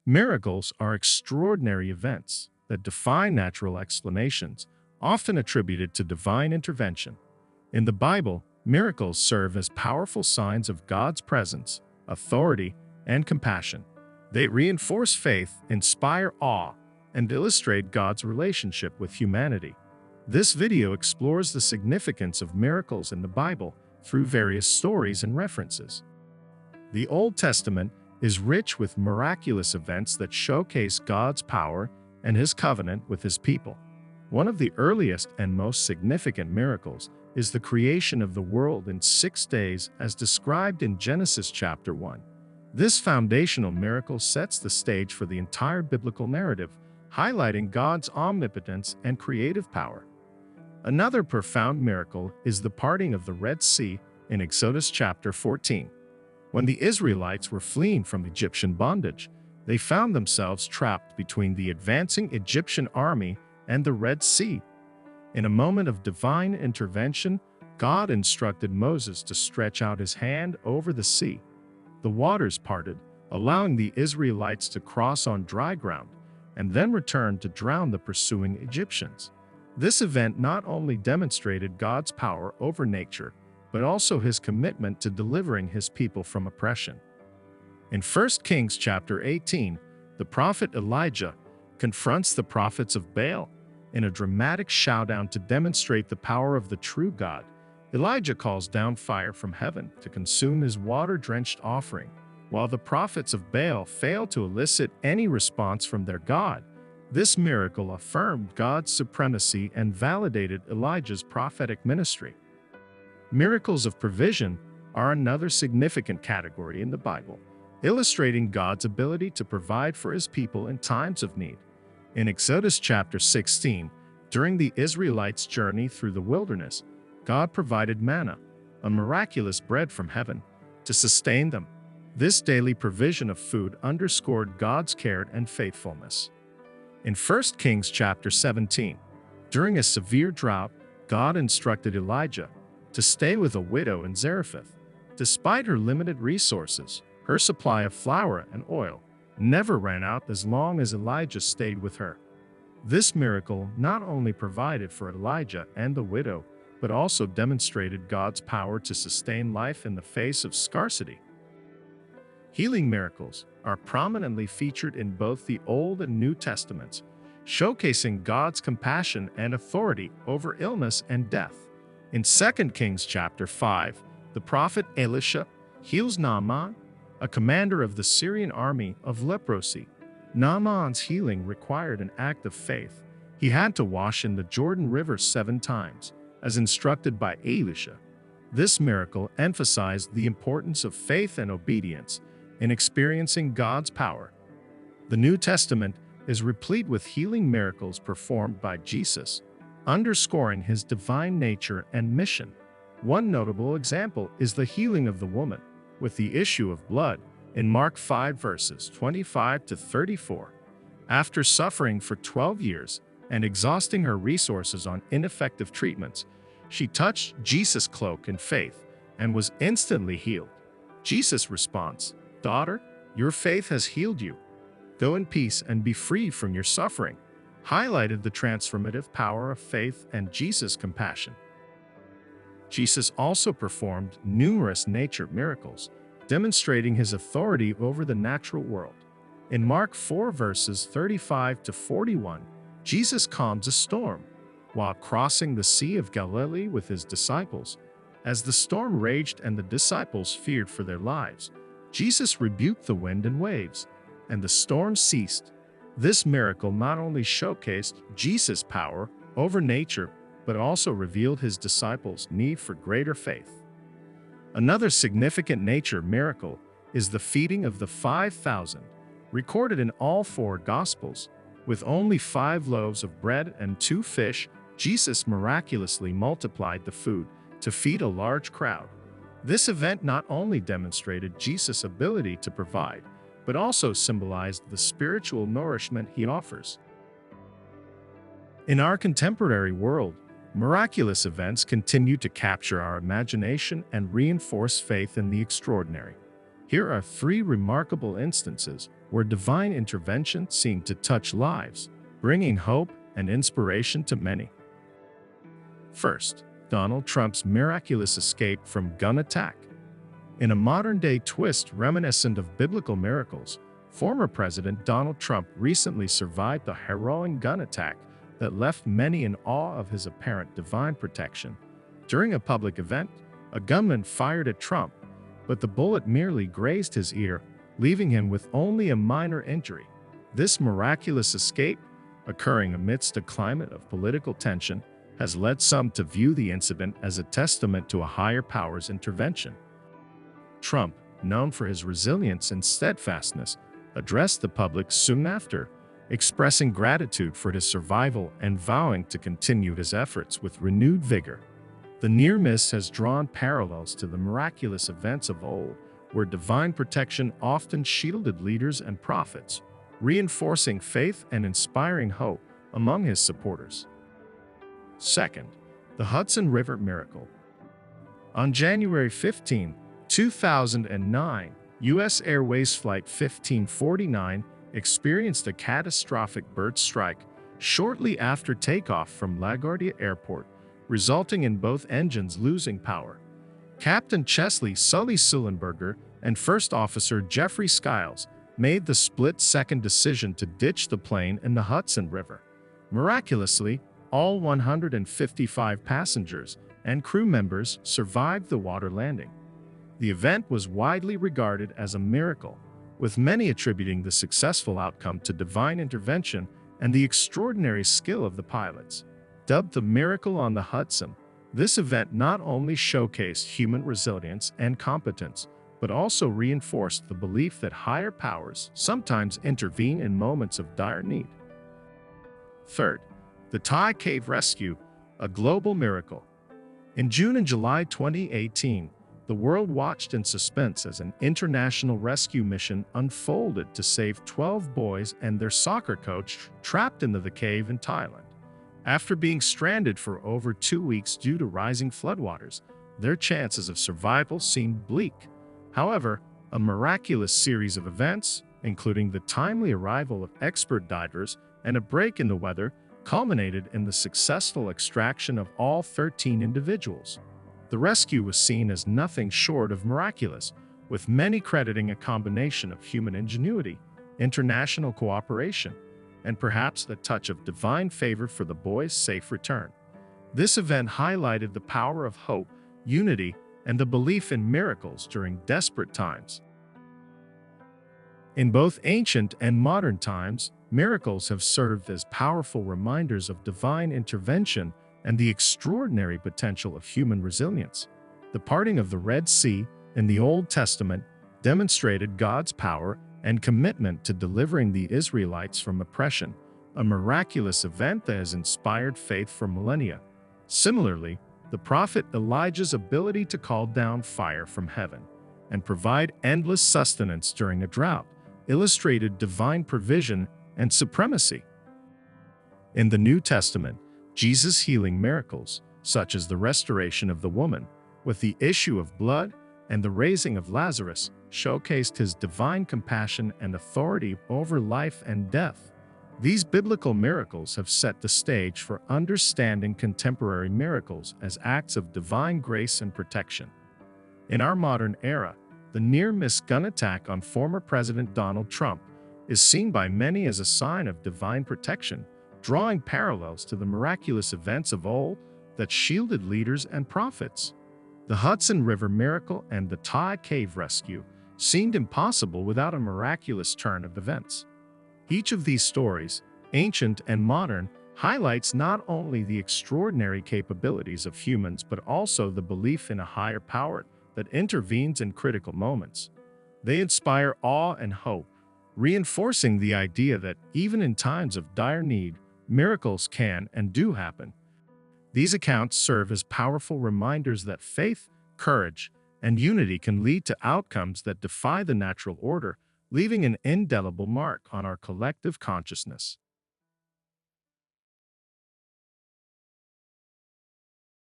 Miracles are extraordinary events that defy natural explanations, often attributed to divine intervention. In the Bible, miracles serve as powerful signs of God's presence, authority, and compassion. They reinforce faith, inspire awe, and illustrate God's relationship with humanity. This video explores the significance of miracles in the Bible through various stories and references. The Old Testament is rich with miraculous events that showcase God's power and His covenant with His people. One of the earliest and most significant miracles is the creation of the world in 6 days as described in Genesis chapter 1. This foundational miracle sets the stage for the entire biblical narrative, highlighting God's omnipotence and creative power. Another profound miracle is the parting of the Red Sea in Exodus chapter 14. When the Israelites were fleeing from Egyptian bondage, they found themselves trapped between the advancing Egyptian army and the Red Sea. In a moment of divine intervention, God instructed Moses to stretch out his hand over the sea. The waters parted, allowing the Israelites to cross on dry ground, and then return to drown the pursuing Egyptians. This event not only demonstrated God's power over nature, but also His commitment to delivering His people from oppression. In 1 Kings chapter 18, the prophet Elijah confronts the prophets of Baal in a dramatic showdown to demonstrate the power of the true God. Elijah calls down fire from heaven to consume his water-drenched offering, while the prophets of Baal fail to elicit any response from their God. This miracle affirmed God's supremacy and validated Elijah's prophetic ministry. Miracles of provision are another significant category in the Bible, illustrating God's ability to provide for His people in times of need. In Exodus chapter 16, during the Israelites' journey through the wilderness, God provided manna, a miraculous bread from heaven, to sustain them. This daily provision of food underscored God's care and faithfulness. In 1 Kings chapter 17, during a severe drought, God instructed Elijah to stay with a widow in Zarephath. Despite her limited resources, her supply of flour and oil never ran out as long as Elijah stayed with her. This miracle not only provided for Elijah and the widow, but also demonstrated God's power to sustain life in the face of scarcity. Healing miracles are prominently featured in both the Old and New Testaments, showcasing God's compassion and authority over illness and death. In 2 Kings chapter 5, the prophet Elisha heals Naaman, a commander of the Syrian army, of leprosy. Naaman's healing required an act of faith. He had to wash in the Jordan River 7 times, as instructed by Elisha. This miracle emphasized the importance of faith and obedience in experiencing God's power. The New Testament is replete with healing miracles performed by Jesus, underscoring His divine nature and mission. One notable example is the healing of the woman with the issue of blood in Mark 5 verses 25 to 34. After suffering for 12 years and exhausting her resources on ineffective treatments, she touched Jesus' cloak in faith and was instantly healed. Jesus' response, "Daughter, your faith has healed you. Go in peace and be freed from your suffering," highlighted the transformative power of faith and Jesus' compassion. Jesus also performed numerous nature miracles, demonstrating His authority over the natural world. In Mark 4 verses 35 to 41, Jesus calms a storm while crossing the Sea of Galilee with His disciples. As the storm raged and the disciples feared for their lives, Jesus rebuked the wind and waves, and the storm ceased. This miracle not only showcased Jesus' power over nature, but also revealed His disciples' need for greater faith. Another significant nature miracle is the feeding of the 5,000, recorded in all 4 Gospels. With only 5 loaves of bread and 2 fish, Jesus miraculously multiplied the food to feed a large crowd. This event not only demonstrated Jesus' ability to provide, but also symbolized the spiritual nourishment He offers. In our contemporary world, miraculous events continue to capture our imagination and reinforce faith in the extraordinary. Here are three remarkable instances where divine intervention seemed to touch lives, bringing hope and inspiration to many. First, Donald Trump's miraculous escape from gun attack. In a modern-day twist reminiscent of biblical miracles, former President Donald Trump recently survived the harrowing gun attack that left many in awe of his apparent divine protection. During a public event, a gunman fired at Trump, but the bullet merely grazed his ear, leaving him with only a minor injury. This miraculous escape, occurring amidst a climate of political tension, has led some to view the incident as a testament to a higher power's intervention. Trump, known for his resilience and steadfastness, addressed the public soon after, expressing gratitude for his survival and vowing to continue his efforts with renewed vigor. The near miss has drawn parallels to the miraculous events of old, where divine protection often shielded leaders and prophets, reinforcing faith and inspiring hope among his supporters. Second, the Hudson River miracle. On January 15, 2009, U.S. Airways Flight 1549 experienced a catastrophic bird strike shortly after takeoff from LaGuardia Airport, resulting in both engines losing power. Captain Chesley Sully Sullenberger and First Officer Jeffrey Skiles made the split-second decision to ditch the plane in the Hudson River. Miraculously, all 155 passengers and crew members survived the water landing. The event was widely regarded as a miracle, with many attributing the successful outcome to divine intervention and the extraordinary skill of the pilots. Dubbed the Miracle on the Hudson, this event not only showcased human resilience and competence, but also reinforced the belief that higher powers sometimes intervene in moments of dire need. Third, the Thai Cave Rescue, a global miracle. In June and July 2018, the world watched in suspense as an international rescue mission unfolded to save 12 boys and their soccer coach trapped in the cave in Thailand. After being stranded for over 2 weeks due to rising floodwaters, their chances of survival seemed bleak. However, a miraculous series of events, including the timely arrival of expert divers and a break in the weather, culminated in the successful extraction of all 13 individuals. The rescue was seen as nothing short of miraculous, with many crediting a combination of human ingenuity, international cooperation, and perhaps the touch of divine favor for the boys' safe return. This event highlighted the power of hope, unity, and the belief in miracles during desperate times. In both ancient and modern times, miracles have served as powerful reminders of divine intervention and the extraordinary potential of human resilience. The parting of the Red Sea in the Old Testament demonstrated God's power and commitment to delivering the Israelites from oppression, a miraculous event that has inspired faith for millennia. Similarly, the prophet Elijah's ability to call down fire from heaven and provide endless sustenance during a drought illustrated divine provision and supremacy. In the New Testament, Jesus' healing miracles, such as the restoration of the woman with the issue of blood and the raising of Lazarus, showcased his divine compassion and authority over life and death. These biblical miracles have set the stage for understanding contemporary miracles as acts of divine grace and protection. In our modern era, the near-miss gun attack on former President Donald Trump is seen by many as a sign of divine protection, drawing parallels to the miraculous events of old that shielded leaders and prophets. The Hudson River miracle and the Thai cave rescue seemed impossible without a miraculous turn of events. Each of these stories, ancient and modern, highlights not only the extraordinary capabilities of humans but also the belief in a higher power that intervenes in critical moments. They inspire awe and hope, reinforcing the idea that even in times of dire need, miracles can and do happen. These accounts serve as powerful reminders that faith, courage, and unity can lead to outcomes that defy the natural order, leaving an indelible mark on our collective consciousness.